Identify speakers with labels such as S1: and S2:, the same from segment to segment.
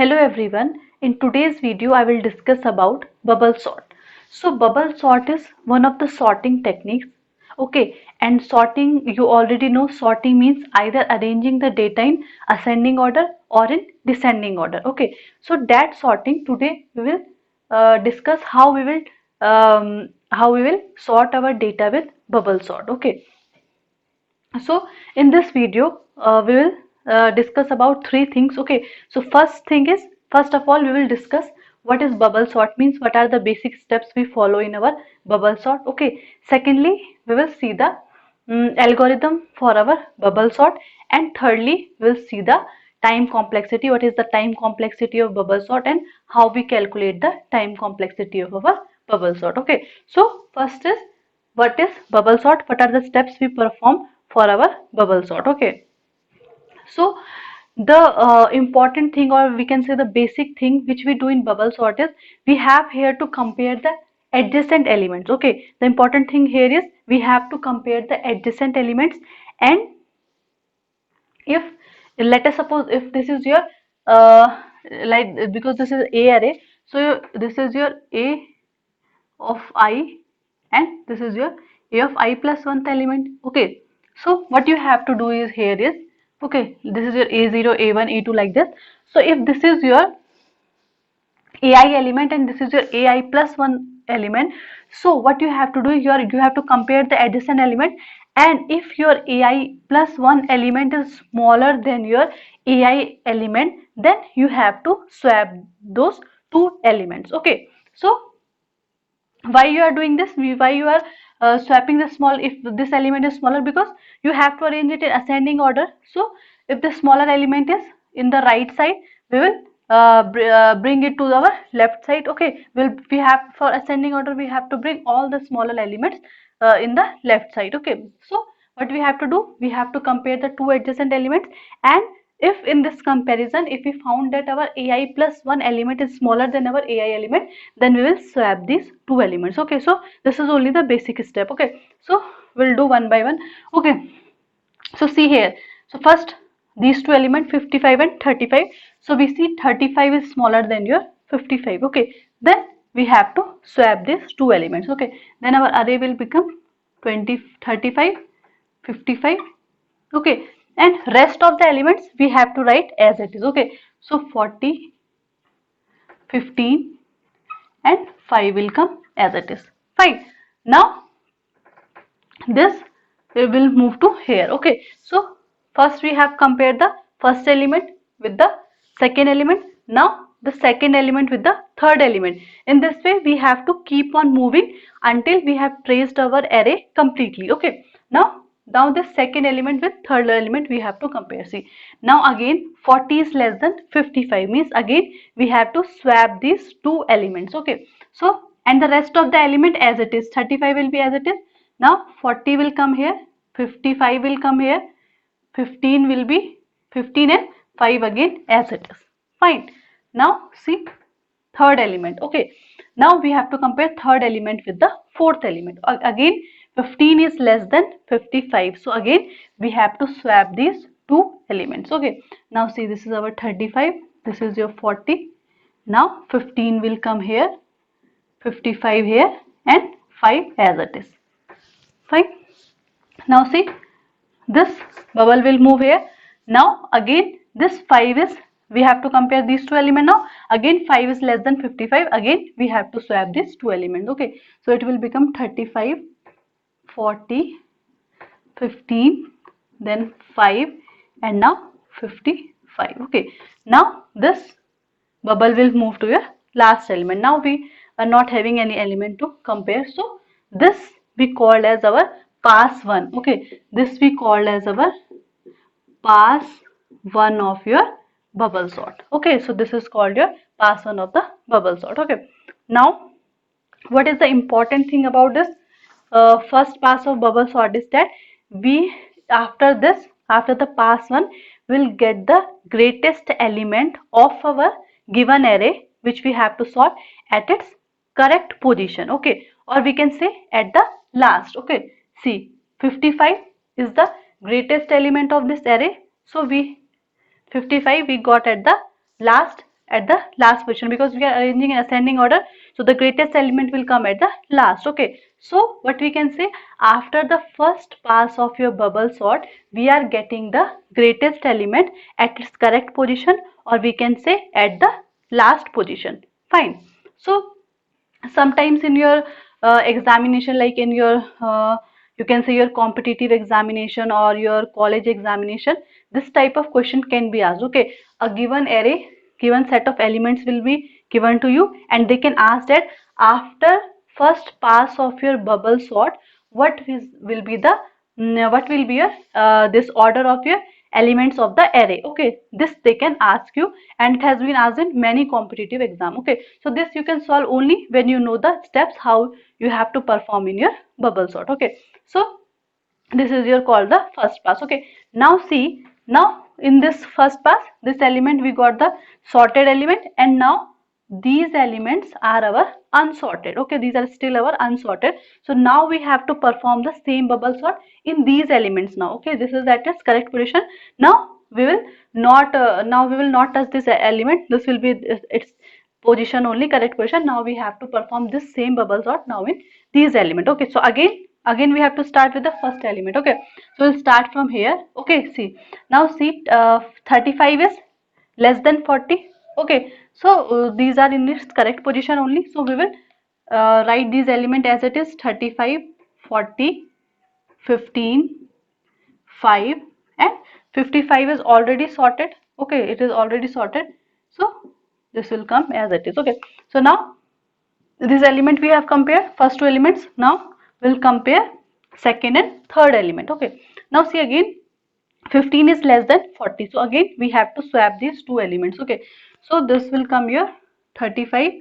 S1: Hello everyone. In today's video I will discuss about bubble sort. So bubble sort is one of the sorting techniques. Okay, and sorting, you already know sorting means either arranging the data in ascending order or in descending order. Okay, so that sorting today we will discuss how we will sort our data with bubble sort. Okay, so in this video we will discuss about three things. Okay, so first of all we will discuss what is bubble sort means, what are the basic steps we follow in our bubble sort. Okay, secondly we will see the algorithm for our bubble sort, and thirdly we will see the time complexity, what is the time complexity of bubble sort and how we calculate the time complexity of our bubble sort. Okay, so first is what is bubble sort, what are the steps we perform for our bubble sort. Okay, so the important thing, or we can say the basic thing which we do in bubble sort is we have here to compare the adjacent elements. Okay, the important thing here is we have to compare the adjacent elements, and if let us suppose if this is your like, because this is a array, so this is your a of I and this is your a of I plus 1th element. Okay, so what you have to do is here is, okay, this is your a0, a1, a2 like this. So if this is your ai element and this is your ai plus 1 element, so what you have to do is you have to compare the adjacent element, and if your ai plus 1 element is smaller than your ai element, then you have to swap those two elements. Okay, so why you are doing this, why you are swapping the small, if this element is smaller, because you have to arrange it in ascending order. So if the smaller element is in the right side, we will bring it to our left side. Okay, we have, for ascending order we have to bring all the smaller elements in the left side. Okay, so what we have to do, we have to compare the two adjacent elements, and if in this comparison, if we found that our ai plus 1 element is smaller than our ai element, then we will swap these two elements. Okay, so this is only the basic step. Okay, so we'll do one by one. Okay, so see here, so first these two elements 55 and 35, so we see 35 is smaller than your 55. Okay, then we have to swap these two elements. Okay, then our array will become 20, 35, 55. Okay, and rest of the elements we have to write as it is. Okay, so 40, 15 and 5 will come as it is. Fine, now this we will move to here. Okay, so first we have compared the first element with the second element, now the second element with the third element. In this way we have to keep on moving until we have traced our array completely. Okay, now the second element with third element we have to compare. See, now again 40 is less than 55, means again we have to swap these two elements. Okay, so and the rest of the element as it is, 35 will be as it is. Now 40 will come here, 55 will come here, 15 will be 15 and 5 again as it is. Fine. Now see third element. Okay, now we have to compare third element with the fourth element. Again 15 is less than 55, so again we have to swap these two elements. Okay, now see, this is our 35, this is your 40. Now 15 will come here, 55 here and 5 as it is. Fine. Now see, this bubble will move here. Now again this 5 is, we have to compare these two elements. Now again 5 is less than 55, again we have to swap these two elements. Okay, so it will become 35, 40, 15, then 5 and now 55. Okay, now this bubble will move to your last element. Now we are not having any element to compare, so this we called as our pass 1. Okay, this we called as our pass 1 of your bubble sort. Okay, so this is called your pass 1 of the bubble sort. Okay, now what is the important thing about this first pass of bubble sort is that we, after this, after the pass 1, will get the greatest element of our given array which we have to sort at its correct position. Okay, or we can say at the last. Okay, see, 55 is the greatest element of this array, so we 55 we got at the last, at the last position, because we are arranging in ascending order, so the greatest element will come at the last. Okay, so what we can say, after the first pass of your bubble sort, we are getting the greatest element at its correct position, or we can say at the last position. Fine. So sometimes in your examination, like in your you can say your competitive examination or your college examination, this type of question can be asked. Okay, a given array, given set of elements will be given to you, and they can ask that after first pass of your bubble sort, will be the what will be your this order of your elements of the array. Okay, this they can ask you, and it has been asked in many competitive exam. Okay, so this you can solve only when you know the steps how you have to perform in your bubble sort. Okay, so this is your called the first pass. Okay, now see, now in this first pass, this element we got the sorted element, and now these elements are our unsorted. Okay, these are still our unsorted, so now we have to perform the same bubble sort in these elements now. Okay, this is at its correct position. Now we will not touch this element, this will be its position only, correct position. Now we have to perform this same bubble sort now in these element. Okay, so again we have to start with the first element. Okay, so we'll start from here. Okay, see, now see, 35 is less than 40. Okay, so these are in its correct position only, so we will write these element as it is: 35, 40, 15, 5, and 55 is already sorted. Okay, it is already sorted, so this will come as it is. Okay, so now this element we have compared first two elements, now we'll compare second and third element. Okay, now see, again 15 is less than 40, so again we have to swap these two elements. Okay, so this will come here 35,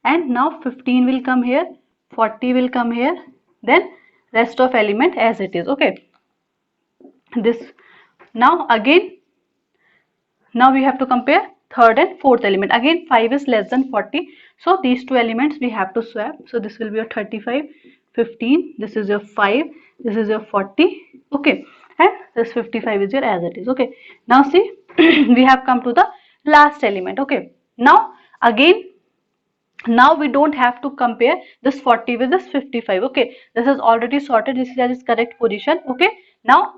S1: and now 15 will come here, 40 will come here, then rest of element as it is. Okay, this now again, now we have to compare third and fourth element. Again 5 is less than 40, so these two elements we have to swap. So this will be your 35, 15, this is your 5, this is your 40. Okay, and this 55 is your as it is. Okay, now see, we have come to the last element. Okay, now again, now we don't have to compare this 40 with this 55. Okay, this is already sorted, this is at its correct position. Okay, now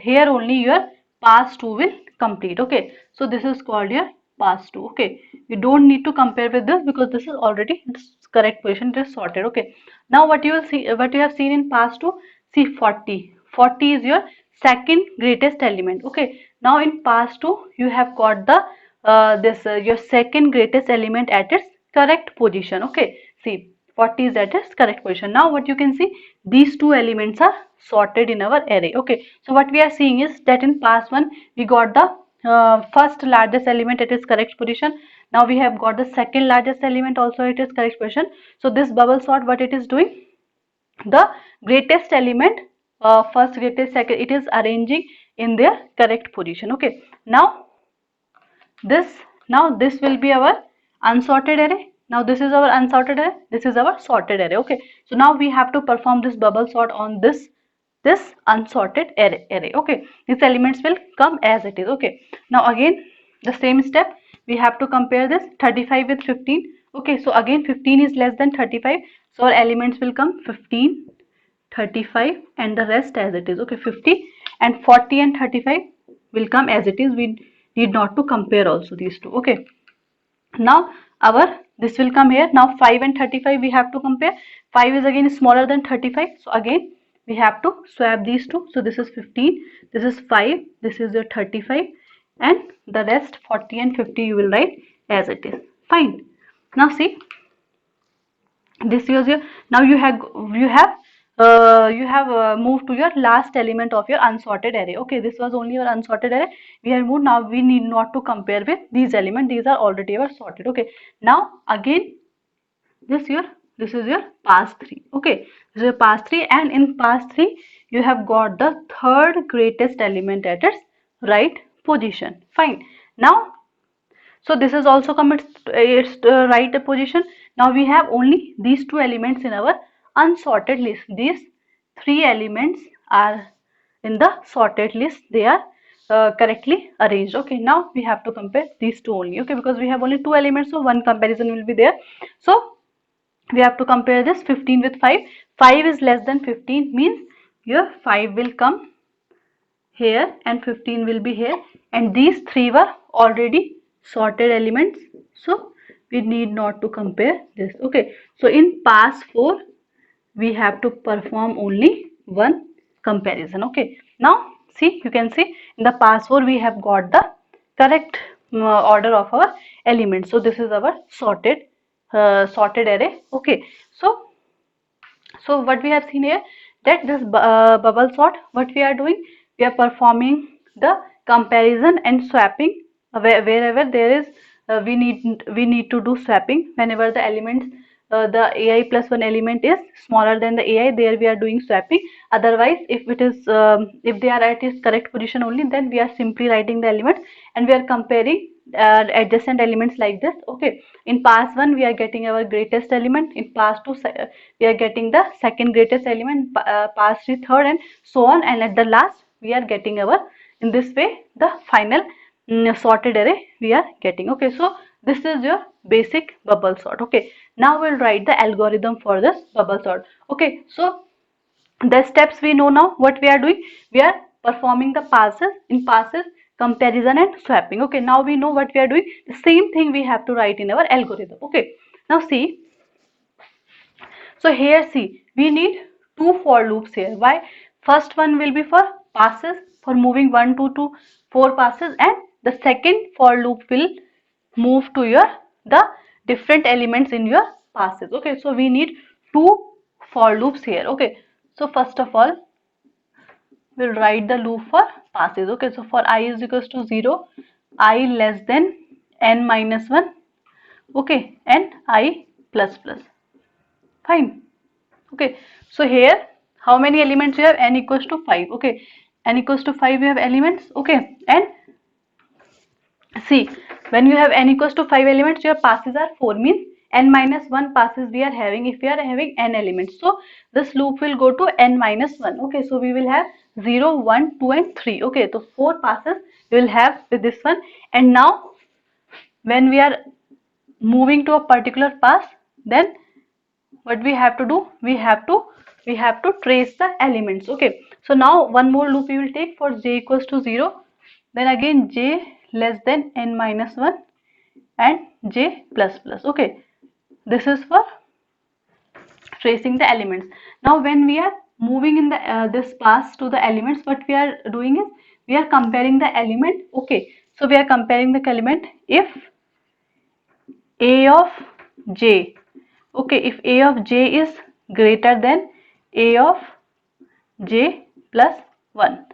S1: here only your pass 2 will complete. Okay, so this is called your pass 2. Okay, you don't need to compare with this because this is already its correct position, it is sorted. Okay, now what you will see, what you have seen in pass 2, see, 40 is your second greatest element. Okay, now in pass 2 you have got the this your second greatest element at its correct position. Okay, see, 40 is at its correct position. Now what you can see, these two elements are sorted in our array. Okay, so what we are seeing is that in pass 1 we got the first largest element at its correct position. Now we have got the second largest element also at its correct position. So this bubble sort, what it is doing, the greatest element, first, greatest, second, it is arranging in their correct position. Okay, this now this will be our unsorted array. Now this is our unsorted array, this is our sorted array. Okay, so now we have to perform this bubble sort on this unsorted array. Okay, these elements will come as it is. Okay, now again the same step, we have to compare this 35 with 15. Okay, so again 15 is less than 35, so our elements will come 15, 35, and the rest as it is. Okay, 50 and 40 and 35 will come as it is, we need not to compare also these two. Okay, now our this will come here. Now 5 and 35 we have to compare. 5 is again smaller than 35, so again we have to swap these two. So this is 15, this is 5, this is your 35, and the rest 40 and 50 you will write as it is. Fine. Now see, this was your, now you have moved to your last element of your unsorted array. Okay, this was only your unsorted array, we have moved, now we need not to compare with these elements, these are already our sorted. Okay, now again this is your pass 3. Okay, this is your pass 3, and in pass 3 you have got the third greatest element at its right position. Fine. Now, so this is also come its right position. Now we have only these two elements in our unsorted list. These three elements are in the sorted list. They are correctly arranged. Okay, now we have to compare these two only. Okay, because we have only two elements, so one comparison will be there. So we have to compare this 15 with 5. 5 is less than 15 means your 5 will come here and 15 will be here, and these three were already sorted elements, so we need not to compare this. Okay, so in pass 4 we have to perform only one comparison. Okay, now see, you can see in the pass 4 we have got the correct order of our elements. So this is our sorted array. Okay, so what we have seen here, that this bubble sort, what we are doing, we are performing the comparison and swapping wherever there is we need to do swapping whenever the elements the ai plus one element is smaller than the ai, there we are doing swapping. Otherwise if it is if they are at its correct position only, then we are simply writing the elements and we are comparing adjacent elements like this. Okay, in pass 1 we are getting our greatest element, in pass 2 we are getting the second greatest element, pass 3 third, and so on, and at the last we are getting our, in this way, the final sorted array we are getting. Okay, so this is your basic bubble sort. Okay, now we'll write the algorithm for this bubble sort. Okay, so the steps we know now. What we are doing, we are performing the passes, in passes comparison and swapping. Okay, now we know what we are doing. The same thing we have to write in our algorithm. Okay, now see, so here see, we need two for loops here. Why? First one will be for passes, for moving 1 2 to 4 passes, and the second for loop will move to your the different elements in your passes. Okay, so we need two for loops here. Okay, so first of all we'll write the loop for passes. Okay, so for I is equals to 0, I less than n minus 1, okay, and I plus plus. Fine. Okay, so here how many elements you have? N equals to 5. Okay, n equals to 5 you have elements. Okay, and see, when you have n equals to 5 elements, your passes are 4, means n minus 1 passes we are having if we are having n elements. So this loop will go to n minus 1. Okay, so we will have 0, 1, 2 and 3. Okay, so 4 passes we will have with this one. And now when we are moving to a particular pass, then what we have to do, we have to trace the elements. Okay, so now one more loop we will take for j equals to 0, then again j less than n minus 1 and j plus plus. Okay, this is for tracing the elements. Now when we are moving in the this pass to the elements, what we are doing is we are comparing the element. Okay, so we are comparing the element if a of j, okay, if a of j is greater than a of j plus 1.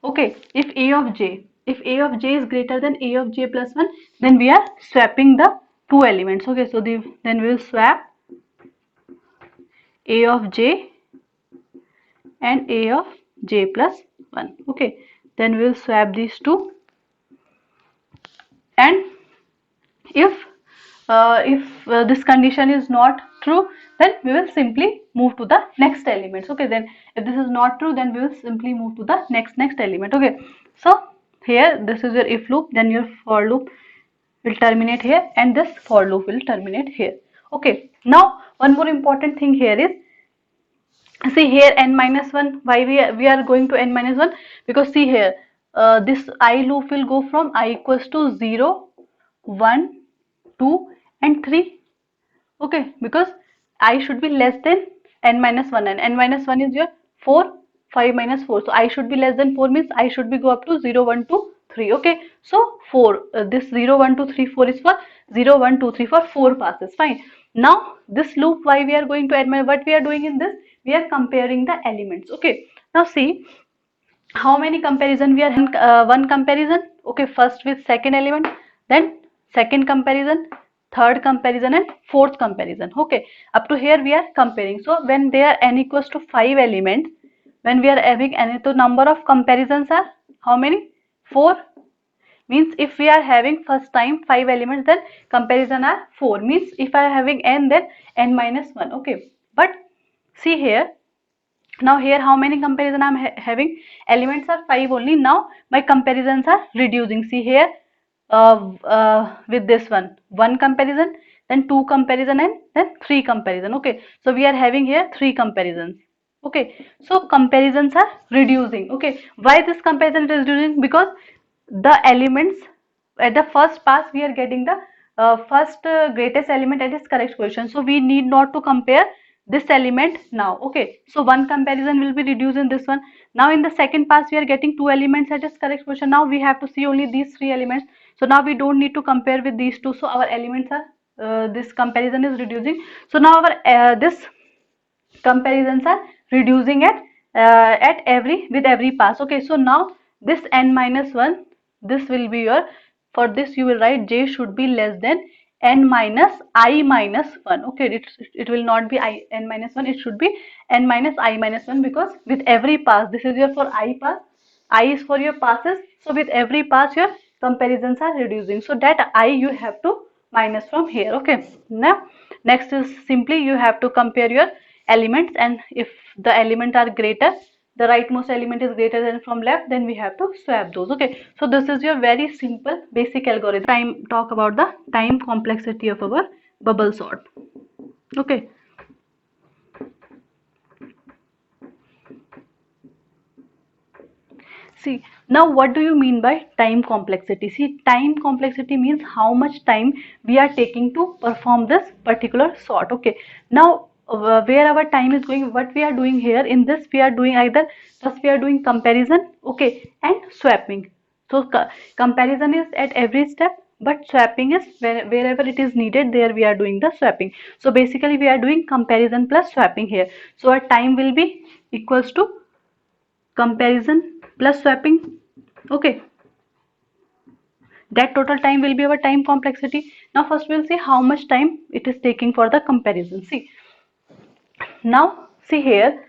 S1: Okay, if a of j is greater than a of j plus 1, then we are swapping the two elements. Okay, so then we will swap a of j and a of j plus 1. Okay, then we will swap these two, and if this condition is not true, then we will simply move to the next elements. Okay, then if this is not true, then we will simply move to the next element. Okay, so here this is your if loop, then your for loop will terminate here and this for loop will terminate here. Okay, now one more important thing here is, see here n minus 1, why we are going to n minus 1, because see here this I loop will go from I equals to 0, 1, 2 and 3. Okay, because I should be less than n minus 1, and n minus 1 is your 4, 5 minus 4. So I should be less than 4 means I should be go up to 0, 1, 2, 3. Okay, so 4, this 0, 1, 2, 3, 4 is for 0, 1, 2, 3 for 4 passes. Fine. Now this loop, why we are going to add, what we are doing in this, we are comparing the elements. Okay, now see how many comparison we are having. One comparison. Okay, first with second element, then second comparison, third comparison and fourth comparison. Okay, up to here we are comparing. So when there are n equals to 5 elements, when we are having n, so number of comparisons are how many? 4. Means if we are having first time 5 elements, then comparison are 4. Means if I am having n, then n minus 1. Okay, but see here Now here how many comparison I'm having? Elements are 5 only. Now my comparisons are reducing. See here, with this one comparison, then 2 comparison, and then 3 comparison. Okay, so we are having here 3 comparisons. Okay, so comparisons are reducing. Okay, why this comparison is reducing? Because the elements at the first pass we are getting the first greatest element at its correct position, so we need not to compare this element now. Okay, so one comparison will be reduced in this one. Now in the second pass we are getting two elements at its correct position. Now we have to see only these three elements, so now we don't need to compare with these two, so our elements are this comparison is reducing. So now our this comparisons are reducing at every with every pass. Okay, so now this n minus 1, this will be your, for this you will write j should be less than n minus I minus 1. Okay, it will not be n minus 1, it should be n minus I minus 1, because with every pass, this is your for I pass, I is for your passes, so with every pass your comparisons are reducing, so that I you have to minus from here. Okay, now next is simply you have to compare your elements, and if the element are greater, the rightmost element is greater than from left, then we have to swap those. Okay, so this is your very simple basic algorithm. Time talk about the time complexity of our bubble sort. Okay, see, now what do you mean by time complexity? See, time complexity means how much time we are taking to perform this particular sort. Okay, now where our time is going, what we are doing here in this, we are doing either first we are doing comparison, okay, and swapping. So comparison is at every step, but swapping is wherever it is needed, there we are doing the swapping. So basically we are doing comparison plus swapping here. So our time will be equals to comparison plus swapping. Okay, that total time will be our time complexity. Now first we'll see how much time it is taking for the comparison. See, now see here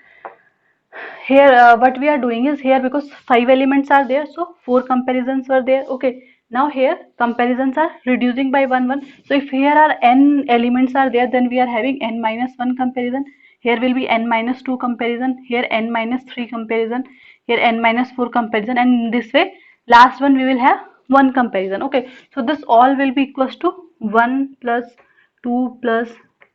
S1: what we are doing is, here because 5 elements are there, so 4 comparisons were there. Okay, now here comparisons are reducing by 1 so if here are n elements are there, then we are having n minus 1 comparison, here will be n minus 2 comparison, here n minus 3 comparison, here n minus 4 comparison, and in this way last one we will have 1 comparison. Okay, so this all will be equals to 1 plus 2 plus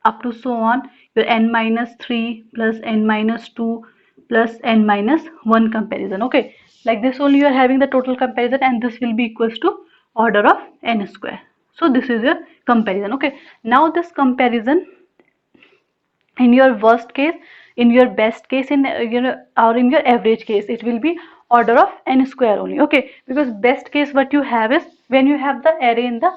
S1: up to so on, your n minus 3 plus n minus 2 plus n minus 1 comparison. Okay, like this only you are having the total comparison, and this will be equals to order of n square. So this is your comparison. Okay, now this comparison, in your worst case, in your best case, in or in your average case, it will be order of n square only. Okay, because best case what you have is when you have the array in the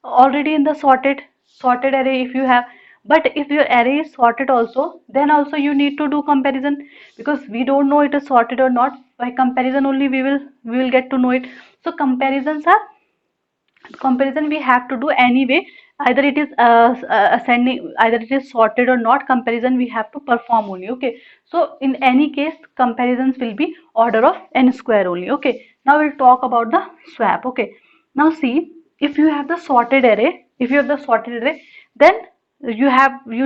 S1: already in the sorted array if you have, but if your array is sorted also, then also you need to do comparison, because we don't know it is sorted or not. By comparison only we will get to know it. So comparisons are, comparison we have to do anyway, either it is ascending, either it is sorted or not, comparison we have to perform only. Okay, so in any case comparisons will be order of n square only. Okay, now we'll talk about the swap. Okay, now see, if you have the sorted array, if you have the sorted array, then you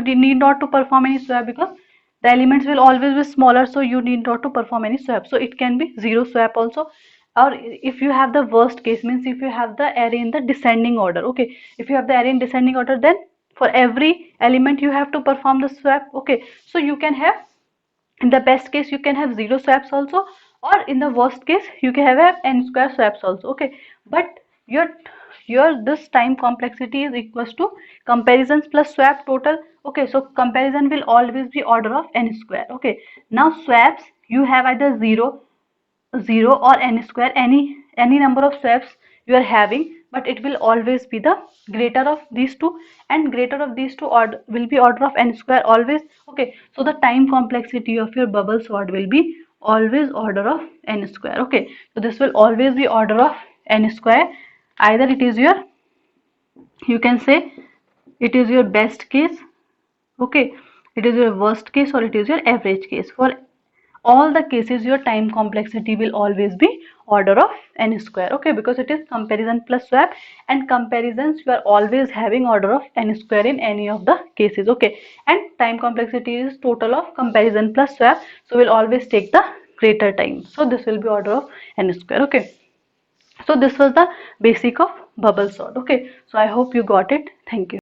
S1: need not to perform any swap, because the elements will always be smaller, so you need not to perform any swap. So it can be zero swap also, or if you have the worst case, means if you have the array in the descending order. Okay, if you have the array in descending order, then for every element you have to perform the swap. Okay, so you can have, in the best case you can have zero swaps also, or in the worst case you can have n square swaps also. Okay, but your this time complexity is equals to comparisons plus swap total. Okay, so comparison will always be order of n square. Okay, now swaps you have either 0 or n square, any number of swaps you are having, but it will always be the greater of these two, and greater of these two order will be order of n square always. Okay, so the time complexity of your bubble sort will be always order of n square. Okay, so this will always be order of n square, either it is your, you can say it is your best case. Okay, it is your worst case, or it is your average case. For all the cases your time complexity will always be order of n square, okay, because it is comparison plus swap, and comparisons you are always having order of n square in any of the cases, okay, and time complexity is total of comparison plus swap, so we'll always take the greater time, so this will be order of n square, okay. So this was the basic of bubble sort, okay. So I hope you got it. Thank you.